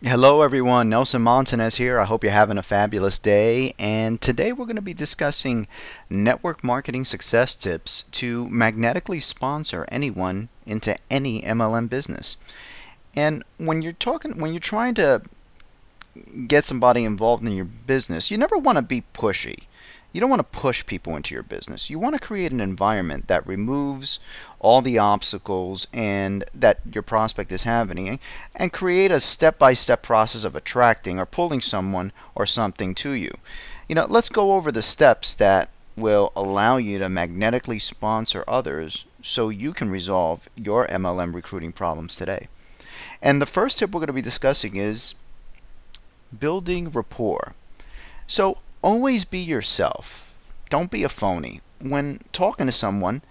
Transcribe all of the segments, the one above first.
Hello everyone, Nelson Montanez here. I hope you're having a fabulous day. And today we're going to be discussing network marketing success tips to magnetically sponsor anyone into any MLM business. And when you're trying to get somebody involved in your business, you never want to be pushy. You don't want to push people into your business. You want to create an environment that removes all the obstacles and that your prospect is having and create a step-by-step process of attracting or pulling someone or something to you. Let's go over the steps that will allow you to magnetically sponsor others so you can resolve your MLM recruiting problems today. And the first tip we're going to be discussing is building rapport. So always be yourself. Don't be a phony. When talking to someone,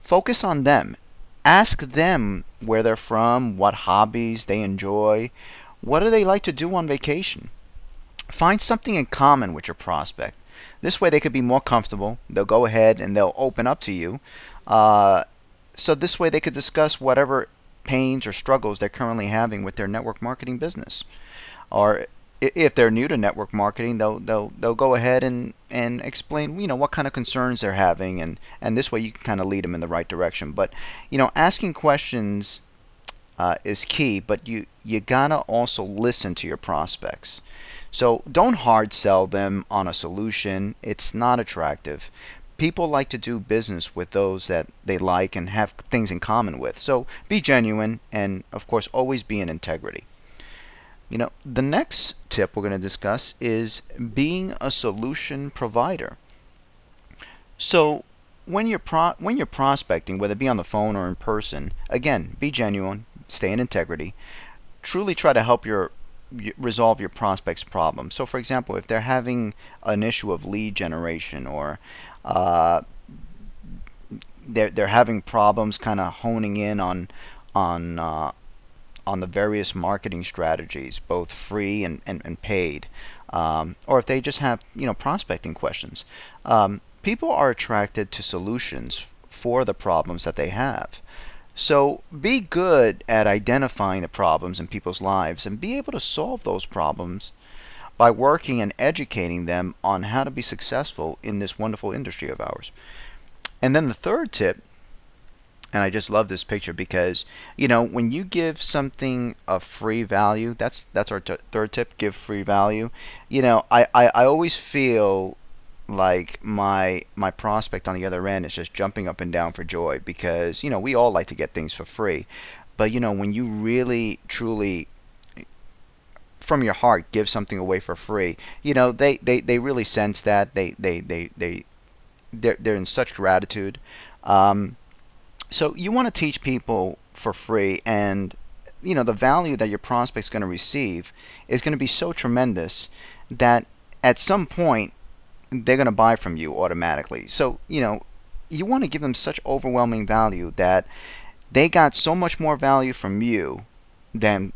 focus on them. Ask them where they're from, what hobbies they enjoy, what do they like to do on vacation. Find something in common with your prospect. This way they could be more comfortable. They'll go ahead and they'll open up to you. Uh, so this way they could discuss whatever pains or struggles they're currently having with their network marketing business. Or if they're new to network marketing, they'll go ahead and explain what kind of concerns they're having, and this way you can kind of lead them in the right direction. But asking questions is key, but you gotta also listen to your prospects. So don't hard sell them on a solution. It's not attractive. People like to do business with those that they like and have things in common with. So be genuine and, of course, always be in integrity. The next tip we're going to discuss is being a solution provider. So when you're prospecting, whether it be on the phone or in person, again, be genuine, stay in integrity, truly try to help resolve your prospect's problem. So, for example, if they're having an issue of lead generation or uh, they're having problems kind of honing in on uh, on the various marketing strategies, both free and paid, or if they just have prospecting questions. People are attracted to solutions for the problems that they have. So be good at identifying the problems in people's lives and be able to solve those problems by working and educating them on how to be successful in this wonderful industry of ours. And then the third tip, and I just love this picture because when you give something a free value, that's our third tip: give free value. I always feel like my prospect on the other end is just jumping up and down for joy because we all like to get things for free, but when you really truly from your heart give something away for free, they really sense that they're in such gratitude. Um, so you want to teach people for free, and the value that your prospect's going to receive is going to be so tremendous that at some point they're going to buy from you automatically. So you want to give them such overwhelming value that they got so much more value from you than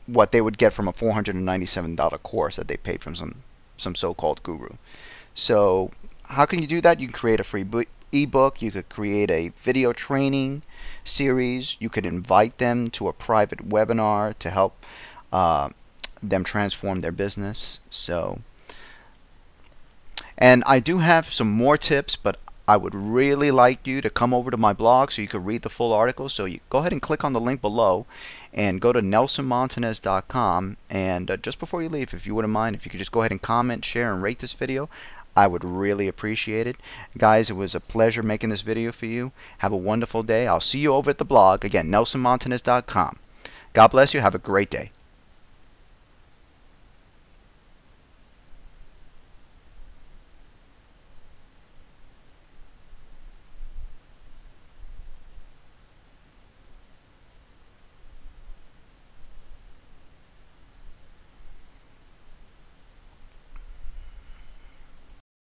what they would get from a $497 course that they paid from some so-called guru. So how can you do that? You can create a free ebook. You could create a video training series. You could invite them to a private webinar to help uh, them transform their business. And I do have some more tips, but I would really like you to come over to my blog so you could read the full article. So you go ahead and click on the link below and go to nelsonmontanez.com. And just before you leave, if you wouldn't mind, if you could just go ahead and comment, share, and rate this video, I would really appreciate it. Guys, it was a pleasure making this video for you. Have a wonderful day. I'll see you over at the blog. Again, nelsonmontanez.com. God bless you. Have a great day.